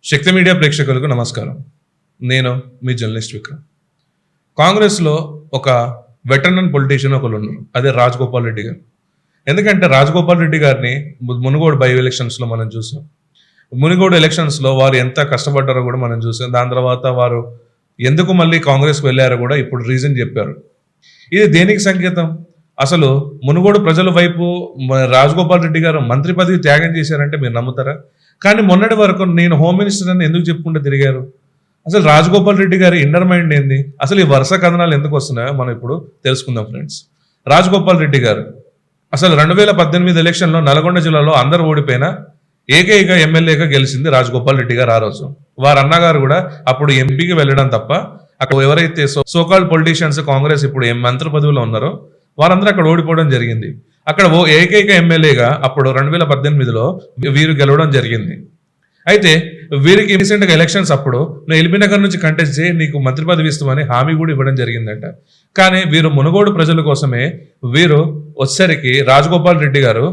శక్తి media ప్రేక్షకులకు నమస్కారం. నేను మీ జర్నలిస్ట్ విక్రమ్. కాంగ్రెస్లో ఒక వెటరన్ పొలిటీషియన్ ఒకరు ఉన్నారు, అదే రాజగోపాల్ రెడ్డి గారు. ఎందుకంటే రాజగోపాల్ రెడ్డి గారిని మునుగోడు బై ఎలక్షన్స్లో మనం చూసాం. మునుగోడు ఎలక్షన్స్లో వారు ఎంత కష్టపడ్డారో కూడా మనం చూసాం. దాని తర్వాత వారు ఎందుకు మళ్ళీ కాంగ్రెస్కి వెళ్ళారో కూడా ఇప్పుడు రీజన్ చెప్పారు. ఇది దేనికి సంకేతం? అసలు మునుగోడు ప్రజల వైపు రాజగోపాల్ రెడ్డి గారు మంత్రి పదవి త్యాగం చేశారంటే మీరు నమ్ముతారా? కానీ మొన్నటి వరకు నేను హోమ్ మినిస్టర్ అని ఎందుకు చెప్పుకుంటూ తిరిగారు? అసలు రాజగోపాల్ రెడ్డి గారి ఇన్నర్ మైండ్ ఏంది? అసలు ఈ వరుస కథనాలు ఎందుకు వస్తున్నాయో మనం ఇప్పుడు తెలుసుకుందాం ఫ్రెండ్స్. రాజగోపాల్ రెడ్డి గారు అసలు 2018 ఎలక్షన్లో నల్గొండ జిల్లాలో అందరూ ఓడిపోయినా ఏకైక ఎమ్మెల్యేగా గెలిచింది రాజగోపాల్ రెడ్డి గారు. ఆ రోజు వారి అన్నగారు కూడా అప్పుడు ఎంపీకి వెళ్ళడం తప్ప అక్కడ ఎవరైతే సోకాల్డ్ పొలిటీషియన్స్ కాంగ్రెస్ ఇప్పుడు మంత్రి పదవిలో ఉన్నారో వారందరూ అక్కడ ఓడిపోవడం జరిగింది. అక్కడ ఏకైక ఎమ్మెల్యేగా అప్పుడు 2018లో వీరు గెలవడం జరిగింది. అయితే వీరికి రీసెంట్గా ఎలక్షన్స్ అప్పుడు నేను ఎల్బీనగర్ నుంచి కంటెస్ట్ చేయి నీకు మంత్రి పదవి ఇస్తామని హామీ కూడా ఇవ్వడం జరిగిందట. కానీ వీరు మునుగోడు ప్రజల కోసమే వీరు వచ్చేసరికి రాజగోపాల్ రెడ్డి గారు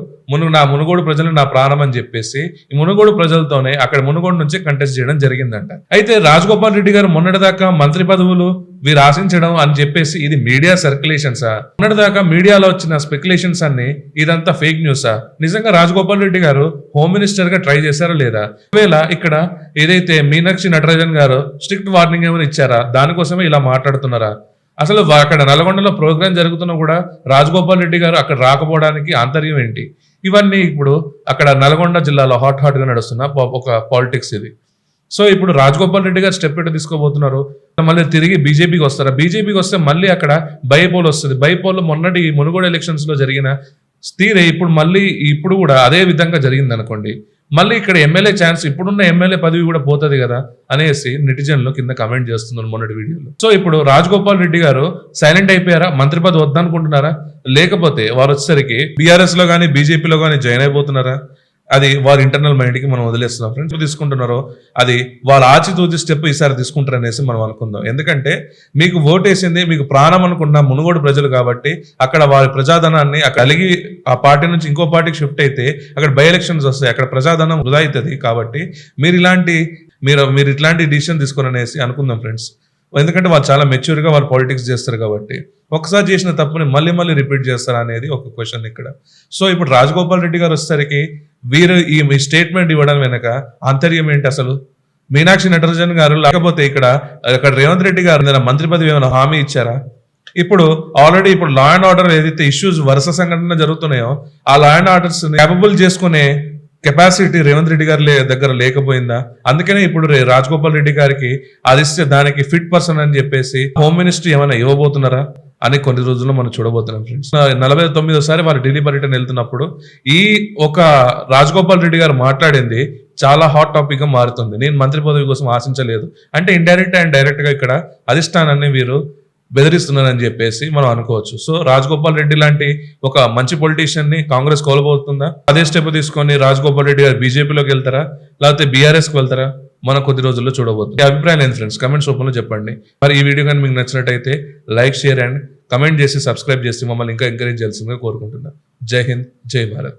నా మునుగోడు ప్రజలు నా ప్రాణం అని చెప్పేసి ఈ మునుగోడు ప్రజలతోనే అక్కడ మునుగోడు నుంచి కంటెస్ట్ చేయడం జరిగిందంట. అయితే రాజగోపాల్ రెడ్డి గారు మొన్నటిదాకా మంత్రి పదవులు వీరు ఆశించడం అని చెప్పేసి ఇది మీడియా సర్క్యులేషన్సా? మొన్నటిదాకా మీడియాలో వచ్చిన స్పెక్యులేషన్స్ అన్ని ఇదంతా ఫేక్ న్యూసా? నిజంగా రాజగోపాల్ రెడ్డి గారు హోమ్ మినిస్టర్ గా ట్రై చేశారా లేదా? ఒకవేళ ఇక్కడ ఏదైతే మీనాక్షి నటరాజన్ గారు స్ట్రిక్ట్ వార్నింగ్ ఏమైనా ఇచ్చారా? దానికోసమే ఇలా మాట్లాడుతున్నారా? అసలు అక్కడ నల్గొండలో ప్రోగ్రామ్ జరుగుతున్నా కూడా రాజగోపాల్ రెడ్డి గారు అక్కడ రాకపోవడానికి ఆంతర్యం ఏంటి? ఇవన్నీ ఇప్పుడు అక్కడ నల్గొండ జిల్లాలో హాట్ గా నడుస్తున్న ఒక పాలిటిక్స్ ఇది. సో ఇప్పుడు రాజగోపాల్ రెడ్డి గారు స్టెప్ ఎటు తీసుకోబోతున్నారు? మళ్ళీ తిరిగి బీజేపీకి వస్తారా? బీజేపీకి వస్తే మళ్ళీ అక్కడ బైపోల్ వస్తుంది. బైపోల్ మొన్నటి మునుగోడు ఎలక్షన్స్ లో జరిగిన తీరే ఇప్పుడు కూడా అదే విధంగా జరిగింది అనుకోండి, మళ్ళీ ఇక్కడ ఎమ్మెల్యే ఛాన్స్ ఇప్పుడున్న ఎమ్మెల్యే పదవి కూడా పోతుంది కదా అనేసి నెటిజన్లు కింద కమెంట్ చేస్తున్నారు మొన్నటి వీడియోలో. సో ఇప్పుడు రాజగోపాల్ రెడ్డి గారు సైలెంట్ అయిపోయారా? మంత్రి పదవి వద్దనుకుంటున్నారా? లేకపోతే వారు వచ్చేసరికి బీఆర్ఎస్ లో కానీ బీజేపీలో కానీ జాయిన్ అయిపోతున్నారా? అది వారి ఇంటర్నల్ మైండ్ కి మనం వదిలేస్తున్నాం ఫ్రెండ్స్. తీసుకుంటున్నారో అది వాళ్ళ ఆచితూచి స్టెప్ ఈసారి తీసుకుంటారు అనేసి మనం అనుకుందాం. ఎందుకంటే మీకు ఓటేసింది మీకు ప్రాణం అనుకున్న మునుగోడు ప్రజలు కాబట్టి అక్కడ వారి ప్రజాధనాన్ని కలిగి ఆ పార్టీ నుంచి ఇంకో పార్టీకి షిఫ్ట్ అయితే అక్కడ బై ఎలక్షన్స్ వస్తాయి, అక్కడ ప్రజాధనం వృధా అవుతుంది. కాబట్టి మీరు ఇట్లాంటి డిసిషన్ తీసుకుని అనేసి అనుకుందాం ఫ్రెండ్స్. ఎందుకంటే వాళ్ళు చాలా మెచ్యూర్గా వాళ్ళు పాలిటిక్స్ చేస్తారు కాబట్టి ఒకసారి చేసిన తప్పుని మళ్ళీ రిపీట్ చేస్తారా అనేది ఒక క్వశ్చన్ ఇక్కడ. సో ఇప్పుడు రాజగోపాల్ రెడ్డి గారు వచ్చేసరికి వీరు ఈ స్టేట్మెంట్ ఇవ్వడం వెనక ఆంతర్యం ఏంటి అసలు? మీనాక్షి నటరాజన్ గారు లేకపోతే ఇక్కడ రేవంత్ రెడ్డి గారు మంత్రి పదవి ఏమైనా హామీ ఇచ్చారా? ఇప్పుడు ఆల్రెడీ ఇప్పుడు లా అండ్ ఆర్డర్ ఏదైతే ఇష్యూస్ వరుస సంఘటన జరుగుతున్నాయో ఆ లా అండ్ ఆర్డర్స్ కేపబుల్ చేసుకునే కెపాసిటీ రేవంత్ రెడ్డి గారి దగ్గర లేకపోయిందా? అందుకనే ఇప్పుడు రాజగోపాల్ రెడ్డి గారికి అది ఇస్తే దానికి ఫిట్ పర్సన్ అని చెప్పేసి హోమ్ మినిస్ట్రీ ఏమైనా ఇవ్వబోతున్నారా అని కొన్ని రోజుల్లో మనం చూడబోతున్నాం ఫ్రెండ్స్. 49సారి వారు ఢిల్లీ పర్యటన వెళ్తున్నప్పుడు ఈ ఒక రాజగోపాల్ రెడ్డి గారు మాట్లాడింది చాలా హాట్ టాపిక్ గా మారుతుంది. నేను మంత్రి పదవి కోసం ఆశించలేదు అంటే ఇండైరెక్ట్ అండ్ డైరెక్ట్ గా ఇక్కడ అధిష్టానాన్ని వీరు బెదిరిస్తున్నారని చెప్పేసి మనం అనుకోవచ్చు. సో రాజగోపాల్ రెడ్డి లాంటి ఒక మంచి పొలిటీషియన్ ని కాంగ్రెస్ కోల్పోతుందా? అదే స్టెప్ తీసుకొని రాజగోపాల్ రెడ్డి గారు బీజేపీలోకి వెళ్తారా లేకపోతే బీఆర్ఎస్ కి వెళ్తారా మనం కొద్ది రోజుల్లో చూడబోతుంది. ఈ అభిప్రాయం ఏంటి ఫ్రెండ్స్? కమెంట్స్ రూపంలో చెప్పండి. మరి ఈ వీడియో కానీ మీకు నచ్చినట్టయితే లైక్, షేర్ అండ్ కమెంట్ చేసి సబ్స్క్రైబ్ చేసి మమ్మల్ని ఇంకా ఎంకరేజ్ చేయాల్సిందిగా కోరుకుంటున్నాను. జై హింద్, జై భారత్.